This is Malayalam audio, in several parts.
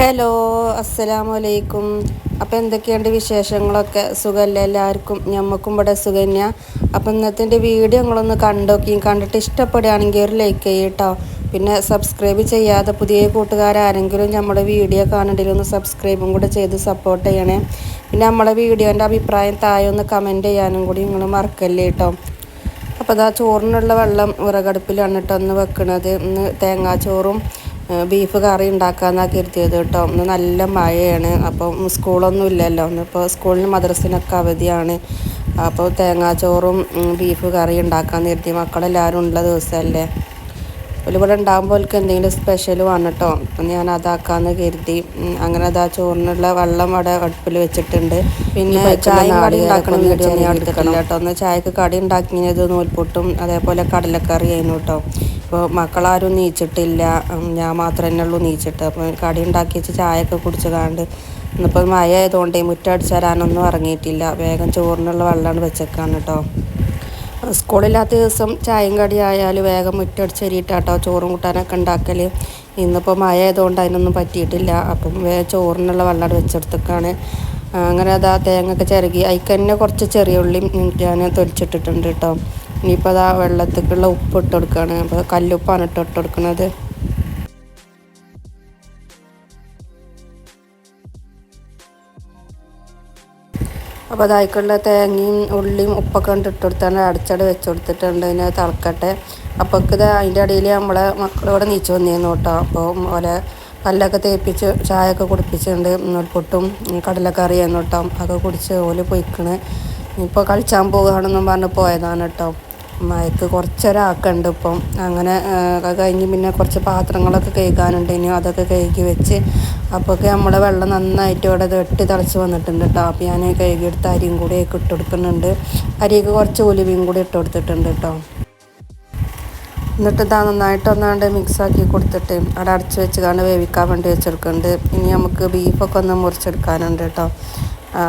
ഹലോ, അസ്സലാമലൈക്കും. അപ്പോൾ എന്തൊക്കെയുണ്ട് വിശേഷങ്ങളൊക്കെ? സുഖമല്ലേ എല്ലാവർക്കും? ഞമ്മക്കും ഇവിടെ സുഖന്യ. അപ്പോൾ ഇന്നത്തെ വീഡിയോ നിങ്ങളൊന്ന് കണ്ടിട്ട് ഇഷ്ടപ്പെടുകയാണെങ്കിൽ ഒരു ലൈക്ക് ചെയ്യട്ടോ. പിന്നെ സബ്സ്ക്രൈബ് ചെയ്യാതെ പുതിയ കൂട്ടുകാരാരെങ്കിലും നമ്മുടെ വീഡിയോ കാണണ്ടെങ്കിൽ ഒന്ന് സബ്സ്ക്രൈബും കൂടെ ചെയ്ത് സപ്പോർട്ട് ചെയ്യണേ. പിന്നെ നമ്മുടെ വീഡിയോൻ്റെ അഭിപ്രായം താഴെ ഒന്ന് കമൻറ്റ് ചെയ്യാനും കൂടി നിങ്ങൾ മറക്കല്ലേ കേട്ടോ. അപ്പോൾ അതാ ചോറിനുള്ള വെള്ളം വിറകടുപ്പിലാണ് കേട്ടോ ഒന്ന് വെക്കണത്. ഇന്ന് തേങ്ങാച്ചോറും ബീഫ് കറി ഉണ്ടാക്കാമെന്നാണ് കരുതിയത് കേട്ടോ. ഇന്ന് നല്ല മഴയാണ്, അപ്പം സ്കൂളൊന്നും ഇല്ലല്ലോ. ഇന്നിപ്പോൾ സ്കൂളിന് മദ്രസിനൊക്കെ അവധിയാണ്. അപ്പോൾ തേങ്ങാച്ചോറും ബീഫ് കറി ഉണ്ടാക്കാമെന്ന് കരുതി. മക്കളെല്ലാവരും ഉള്ള ദിവസമല്ലേ. ഇവിടെ ഉണ്ടാകുമ്പോൾ അവർക്ക് എന്തെങ്കിലും സ്പെഷ്യൽ വേണം കേട്ടോ. ഞാൻ അതാക്കാമെന്ന് കരുതി. അങ്ങനെ അതാ ചോറിനുള്ള വെള്ളം അവിടെ അടുപ്പിൽ വെച്ചിട്ടുണ്ട്. പിന്നെ ചായ കടി ഉണ്ടാക്കണം വീഡിയോ ഞാൻ എടുത്തിട്ടില്ല കേട്ടോ. ഒന്ന് ചായക്ക് കടി ഉണ്ടാക്കിയത് നൂൽപുട്ടും അതേപോലെ കടലക്കറി ആയിരുന്നു കേട്ടോ. ഇപ്പോൾ മക്കളാരും നീച്ചിട്ടില്ല, ഞാൻ മാത്രമേ തന്നെ ഉള്ളൂ നീച്ചിട്ട്. അപ്പോൾ കടി ഉണ്ടാക്കി വെച്ച് ചായയൊക്കെ കുടിച്ച് കാണ്ട് ഇന്നിപ്പോൾ മഴ ആയതുകൊണ്ട് മുറ്റടിച്ച് തരാനൊന്നും ഇറങ്ങിയിട്ടില്ല. വേഗം ചോറിനുള്ള വെള്ളമാണ് വെച്ചേക്കാണ് കേട്ടോ. സ്കൂളില്ലാത്ത ദിവസം ചായയും കടി ആയാൽ വേഗം മുറ്റടിച്ചരിയിട്ടാട്ടോ ചോറും കൂട്ടാനൊക്കെ ഉണ്ടാക്കൽ. ഇന്നിപ്പോൾ മഴ ആയതുകൊണ്ട് അതിനൊന്നും പറ്റിയിട്ടില്ല. അപ്പം വേഗം ചോറിനുള്ള വെള്ളം വെച്ചെടുത്തേക്കാണ്. അങ്ങനെ അതാ തേങ്ങയൊക്കെ ചിരകി അതിൽ തന്നെ കുറച്ച് ചെറിയ ഉള്ളിയും ഞാൻ തൊലിച്ചിട്ടിട്ടുണ്ട് കേട്ടോ. ഇനിയിപ്പോൾ അതാ വെള്ളത്തേക്കുള്ള ഉപ്പ് ഇട്ട് കൊടുക്കുകയാണ്. അപ്പോൾ കല്ലുപ്പാണ് ഇട്ട് കൊടുക്കുന്നത്. അപ്പോൾ അതായിക്കുള്ള തേങ്ങയും ഉള്ളിയും ഉപ്പൊക്കെ കൊണ്ട് ഇട്ട് കൊടുത്താണ് അടച്ചട് വെച്ച് കൊടുത്തിട്ടുണ്ട്. അതിന് തിളക്കട്ടെ. അപ്പോൾ ഇത് അതിൻ്റെ ഇടയിൽ നമ്മളെ മക്കളിവിടെ നീച്ച് വന്നിരുന്നു കേട്ടോ. അപ്പോൾ ഓലെ പല്ലൊക്കെ തേപ്പിച്ച് ചായയൊക്കെ കുടിപ്പിച്ചിട്ടുണ്ട്. നൂൽപുട്ടും കടലക്കറിയായിരുന്നു കേട്ടോ. അതൊക്കെ കുടിച്ച് ഓല് പൊയ്ക്കണ്. ഇപ്പോൾ കളിച്ചാൻ പോകുകയാണെന്നും പറഞ്ഞ് പോയതാണ് കേട്ടോ. മയക്ക് കുറച്ചൊരാക്കുണ്ട് ഇപ്പം. അങ്ങനെ കഴിഞ്ഞ് പിന്നെ കുറച്ച് പാത്രങ്ങളൊക്കെ കഴുകാനുണ്ട്. ഇനി അതൊക്കെ കഴുകി വെച്ച് അപ്പോഴൊക്കെ നമ്മളെ വെള്ളം നന്നായിട്ട് ഇവിടെ വെട്ടി തിളച്ച് വന്നിട്ടുണ്ട് കേട്ടോ. അപ്പോൾ ഞാൻ കഴുകിയെടുത്ത് അരിയും കൂടി ഇട്ട് കൊടുക്കുന്നുണ്ട്. അരിയൊക്കെ കുറച്ച് ഉലുവയും കൂടി ഇട്ട് കൊടുത്തിട്ടുണ്ട് കേട്ടോ. എന്നിട്ട് ഇതാ നന്നായിട്ട് ഒന്നാണ്ട് മിക്സാക്കി കൊടുത്തിട്ട് അവിടെ അടച്ച് വെച്ച് കാണാൻ വേവിക്കാൻ വേണ്ടി വെച്ചെടുക്കുന്നുണ്ട്. ഇനി നമുക്ക് ബീഫൊക്കെ ഒന്ന് മുറിച്ചെടുക്കാനുണ്ട് കേട്ടോ.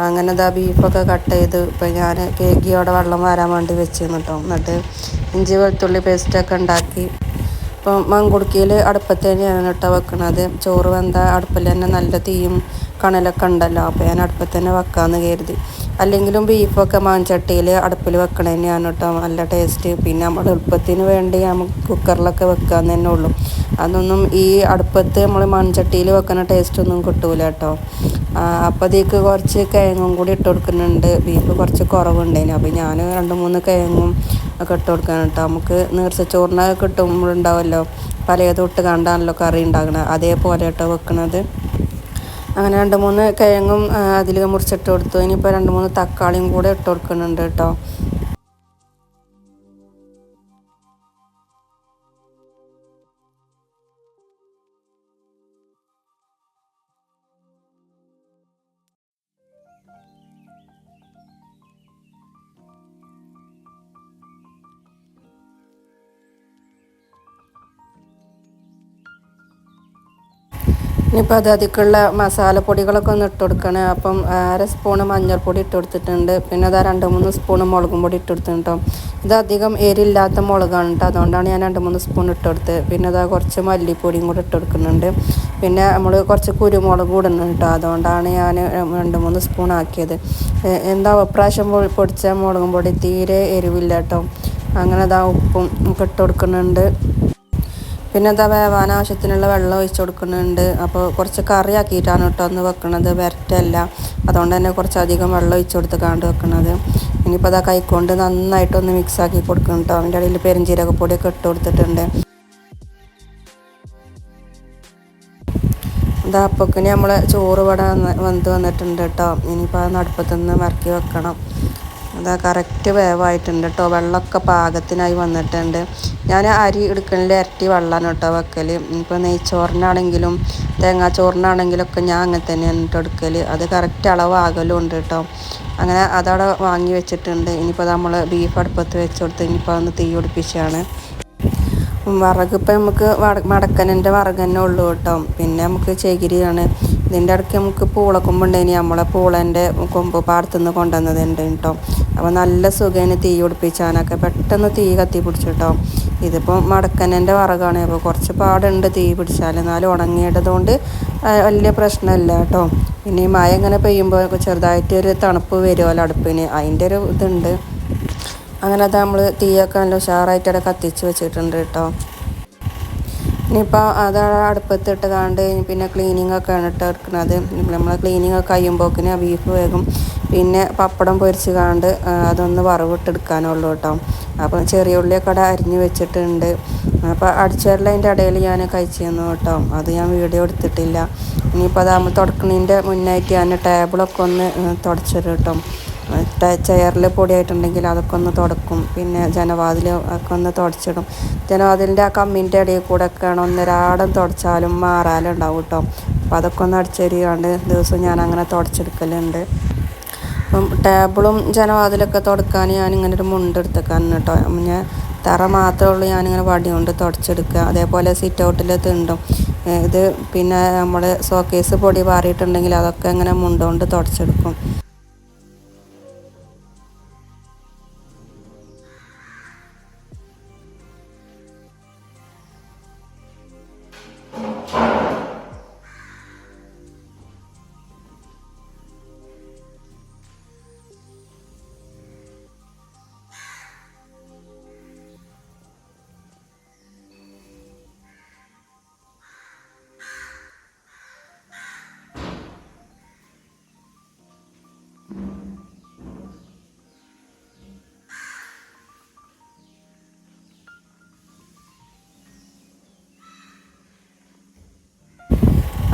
അങ്ങനെ ഇതാ ബീഫൊക്കെ കട്ട് ചെയ്ത് ഇപ്പോൾ ഞാൻ കേക്കിയോടെ വെള്ളം വരാൻ വേണ്ടി വെച്ചിരുന്നു കേട്ടോ. എന്നിട്ട് ഇഞ്ചി വെളുത്തുള്ളി പേസ്റ്റൊക്കെ ഉണ്ടാക്കി ഇപ്പം മൺകുടുക്കിയിൽ അടുപ്പത്ത് തന്നെയാണ് കേട്ടോ വെക്കണത്. ചോറ് വെന്ത അടുപ്പിൽ തന്നെ നല്ല തീയും കണലൊക്കെ ഉണ്ടല്ലോ. അപ്പോൾ ഞാൻ അടുപ്പത്ത് തന്നെ വെക്കാമെന്ന് കരുതി. അല്ലെങ്കിലും ബീഫൊക്കെ മൺചട്ടിയിൽ അടുപ്പിൽ വെക്കണ തന്നെയാണ് കേട്ടോ നല്ല ടേസ്റ്റ്. പിന്നെ നമ്മൾ എളുപ്പത്തിന് വേണ്ടി നമുക്ക് കുക്കറിലൊക്കെ വെക്കാമെന്ന് തന്നെ ഉള്ളൂ. അതൊന്നും ഈ അടുപ്പത്ത് നമ്മൾ മൺചട്ടിയിൽ വെക്കുന്ന ടേസ്റ്റൊന്നും കിട്ടൂല കേട്ടോ. അപ്പോൾ അതിലേക്ക് കുറച്ച് കിഴങ്ങും കൂടി ഇട്ട് കൊടുക്കുന്നുണ്ട്. ബീഫ് കുറച്ച് കുറവുണ്ടായിരുന്നു. അപ്പോൾ ഞാൻ 2-3 കിഴങ്ങും ഒക്കെ ഇട്ട് കൊടുക്കാൻ കേട്ടോ. നമുക്ക് നീർച്ചച്ചോറിനൊക്കെ കിട്ടുമ്പോഴുണ്ടാവുമല്ലോ പലതും ഇട്ട് കണ്ടാണല്ലോ കറി ഉണ്ടാക്കണത്, അതേപോലെ കേട്ടോ വെക്കണത്. അങ്ങനെ 2-3 കിഴങ്ങും അതിൽ മുറിച്ചിട്ട് കൊടുത്തു. ഇനിയിപ്പോൾ 2-3 തക്കാളിയും കൂടെ ഇട്ട് കൊടുക്കുന്നുണ്ട് കേട്ടോ. ഇനിയിപ്പോൾ അതിലേക്കുള്ള മസാലപ്പൊടികളൊക്കെ ഒന്ന് ഇട്ട് കൊടുക്കണം. അപ്പം 1/2 സ്പൂണ് മഞ്ഞൾപ്പൊടി ഇട്ട് കൊടുത്തിട്ടുണ്ട്. പിന്നെ അതാ 2-3 സ്പൂണ് മുളകും പൊടി ഇട്ട് കൊടുത്തിട്ടുണ്ട് കേട്ടോ. ഇത് അധികം എരില്ലാത്ത മുളകാണ് കേട്ടോ. അതുകൊണ്ടാണ് ഞാൻ 2-3 സ്പൂൺ ഇട്ട് കൊടുത്തത്. പിന്നെ അതാ കുറച്ച് മല്ലിപ്പൊടിയും കൂടി ഇട്ട് കൊടുക്കുന്നുണ്ട്. പിന്നെ നമ്മൾ കുറച്ച് കുരുമുളക് കൂടെ ഇടുന്നുണ്ട് കേട്ടോ. അതുകൊണ്ടാണ് ഞാൻ 2-3 സ്പൂൺ ആക്കിയത്. എന്താ ഇപ്രാവശ്യം പൊടിച്ച മുളകും പൊടി തീരെ എരിവില്ല കേട്ടോ. അങ്ങനെ അതാ ഉപ്പും ഒക്കെ ഇട്ട് കൊടുക്കുന്നുണ്ട്. പിന്നെ എന്താ വേവാൻ ആവശ്യത്തിനുള്ള വെള്ളം ഒഴിച്ച് കൊടുക്കുന്നുണ്ട്. അപ്പോൾ കുറച്ച് കറി ആക്കിയിട്ടാണ് കേട്ടോ ഒന്ന് വെക്കണത്, വരട്ടല്ല. അതുകൊണ്ട് തന്നെ കുറച്ചധികം വെള്ളം ഒഴിച്ച് കൊടുത്ത് കാണ്ട് വെക്കണത്. ഇനിയിപ്പോൾ അതാ കൈക്കൊണ്ട് നന്നായിട്ടൊന്ന് മിക്സാക്കി കൊടുക്കണം കേട്ടോ. അതിൻ്റെ ഇടയിൽ പെരുംജീരകപ്പൊടിയൊക്കെ ഇട്ട് കൊടുത്തിട്ടുണ്ട്. ഇതാ അപ്പൊക്കിന് നമ്മൾ ചോറ് ഇവിടെ വന്നിട്ടുണ്ട് കേട്ടോ. ഇനിയിപ്പോൾ അത് അടുപ്പത്തുനിന്ന് മറക്കി വെക്കണം. അതാ കറക്റ്റ് വേവായിട്ടുണ്ട് കേട്ടോ. വെള്ളമൊക്കെ പാകത്തിനായി വന്നിട്ടുണ്ട്. ഞാൻ അരി എടുക്കണതിൽ ഇരട്ടി വെള്ളമാണ് കേട്ടോ വെക്കൽ. ഇപ്പോൾ നെയ്ച്ചോറിനാണെങ്കിലും തേങ്ങാച്ചോറിനാണെങ്കിലൊക്കെ ഞാൻ അങ്ങനെ തന്നെയാണ് കേട്ടോ എടുക്കൽ. അത് കറക്റ്റ് അളവാകലും ഉണ്ട് കേട്ടോ. അങ്ങനെ അതവിടെ വാങ്ങി വെച്ചിട്ടുണ്ട്. ഇനിയിപ്പോൾ നമ്മൾ ബീഫ് അടുപ്പത്ത് വെച്ച് കൊടുത്ത് ഇനിയിപ്പോൾ ഒന്ന് തീ പിടിപ്പിച്ചാണ്. വിറക് ഇപ്പം നമുക്ക് മടക്കനൻ്റെ വിറക് തന്നെ ഉള്ളൂ കേട്ടോ. പിന്നെ നമുക്ക് ചകിരിയാണ്. ഇതിൻ്റെ ഇടയ്ക്ക് നമുക്ക് പൂളക്കൊമ്പുണ്ടായിനി. നമ്മളെ പൂളൻ്റെ കൊമ്പ് പാടത്തുനിന്ന് കൊണ്ടുവന്നതുണ്ട് കേട്ടോ. അപ്പോൾ നല്ല സുഖേന തീ പിടിപ്പിച്ചാനൊക്കെ പെട്ടെന്ന് തീ കത്തി പിടിച്ചു കേട്ടോ. ഇതിപ്പോൾ മടക്കനൻ്റെ വിറകാണ്. അപ്പോൾ കുറച്ച് പാടുണ്ട് തീ പിടിച്ചാൽ, എന്നാലും ഉണങ്ങിയതുകൊണ്ട് വലിയ പ്രശ്നമില്ല കേട്ടോ. പിന്നെ ഈ മഴ ഇങ്ങനെ പെയ്യുമ്പോൾ ചെറുതായിട്ടൊരു തണുപ്പ് വരുമല്ലോ അടുപ്പിന്, അതിൻ്റെ ഒരു ഇതുണ്ട്. അങ്ങനെ അത് നമ്മൾ തീയൊക്കെ നല്ല ഉഷാറായിട്ട് അവിടെ കത്തിച്ച് വെച്ചിട്ടുണ്ട് കേട്ടോ. ഇനിയിപ്പോൾ അത് അടുപ്പത്തിട്ട് കാണ്ട് പിന്നെ ക്ലീനിങ് ഒക്കെയാണ് ഇട്ട് എടുക്കുന്നത്. നമ്മൾ ക്ലീനിങ് ഒക്കെ കഴിയുമ്പോക്കിന് ബീഫ് വേകും. പിന്നെ പപ്പടം പൊരിച്ച് കാണ്ട് അതൊന്ന് വറവിട്ടെടുക്കാനുള്ളൂ കേട്ടോ. അപ്പോൾ ചെറിയ ഉള്ളിയൊക്കെ അവിടെ അരിഞ്ഞ് വെച്ചിട്ടുണ്ട്. അപ്പോൾ അടിച്ചേരലതിൻ്റെ ഇടയിൽ ഞാൻ കഴിച്ചു തന്നു കേട്ടോ. അത് ഞാൻ വീഡിയോ എടുത്തിട്ടില്ല. ഇനിയിപ്പോൾ അത് നമ്മൾ തുടക്കണതിൻ്റെ മുന്നായിട്ട് ഞാൻ ടേബിളൊക്കെ ഒന്ന് തുടച്ചിടും കേട്ടോ. ചെയറിൽ പൊടിയായിട്ടുണ്ടെങ്കിൽ അതൊക്കെ ഒന്ന് തുടക്കും. പിന്നെ ജനവാതിൽ ഒക്കെ ഒന്ന് തുടച്ചിടും. ജനവാതിലിൻ്റെ ആ കമ്മിൻ്റെ ഇടയിൽ കൂടെ ഒക്കെയാണ് ഒന്നരാടം തുടച്ചാലും മാറാലുണ്ടാവും കേട്ടോ. അപ്പോൾ അതൊക്കെ ഒന്ന് അടിച്ചേരിയാണ്ട് ദിവസം ഞാൻ അങ്ങനെ തുടച്ചെടുക്കലുണ്ട്. അപ്പം ടേബിളും ജനവാതിലൊക്കെ തുടക്കാൻ ഞാനിങ്ങനെ ഒരു മുണ്ട് എടുത്തേക്കാണ് കേട്ടോ. ഞാൻ തറ മാത്രമേ ഉള്ളൂ ഞാനിങ്ങനെ വടി കൊണ്ട് തുടച്ചെടുക്കുക. അതേപോലെ സിറ്റ് ഔട്ടിൽ തിണ്ടും ഇത് പിന്നെ നമ്മൾ ഷോക്കേസ് പൊടി പാറിയിട്ടുണ്ടെങ്കിൽ അതൊക്കെ ഇങ്ങനെ മുണ്ടുകൊണ്ട് തുടച്ചെടുക്കും.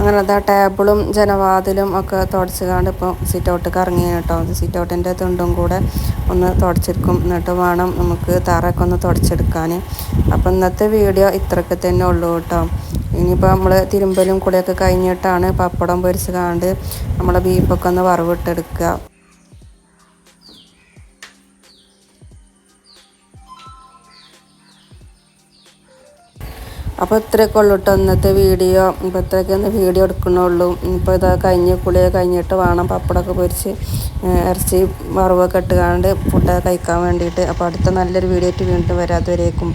അങ്ങനെ അതാ ടേബിളും ജനവാതിലും ഒക്കെ തുടച്ചുകൊണ്ട് ഇപ്പോൾ സിറ്റ് ഔട്ടിലേക്ക് ഇറങ്ങി കേട്ടോ. സിറ്റ് ഔട്ടിൻ്റെ തുണ്ടും കൂടെ ഒന്ന് തുടച്ചെടുക്കും. എന്നിട്ട് വേണം നമുക്ക് തറയൊക്കെ ഒന്ന് തുടച്ചെടുക്കാൻ. അപ്പോൾ ഇന്നത്തെ വീഡിയോ ഇത്രയൊക്കെ തന്നെ ഉള്ളൂ കേട്ടോ. ഇനിയിപ്പോൾ നമ്മൾ തിരുമ്പലും കൂടെയൊക്കെ കഴിഞ്ഞിട്ടാണ് പപ്പടം പൊരിച്ച് കാണ്ട് നമ്മളെ ബീഫൊക്കെ ഒന്ന് വറവിട്ടെടുക്കുക. അപ്പോൾ ഇത്രയൊക്കെ ഉള്ളൂ കേട്ടോ ഇന്നത്തെ വീഡിയോ. ഇപ്പോൾ ഇത്രയൊക്കെ ഒന്ന് വീഡിയോ എടുക്കണുള്ളൂ. ഇപ്പോൾ ഇത് കുളിയൊക്കെ കഴിഞ്ഞിട്ട് വേണം പപ്പടമൊക്കെ പൊരിച്ച് ഇറച്ചി വറവൊക്കെ ഇട്ടുകാണ്ട് ഫുഡൊക്കെ കഴിക്കാൻ വേണ്ടിയിട്ട്. അപ്പോൾ അടുത്ത നല്ലൊരു വീഡിയോ ആയിട്ട് വീണ്ടും വരാതെ വരേക്കും.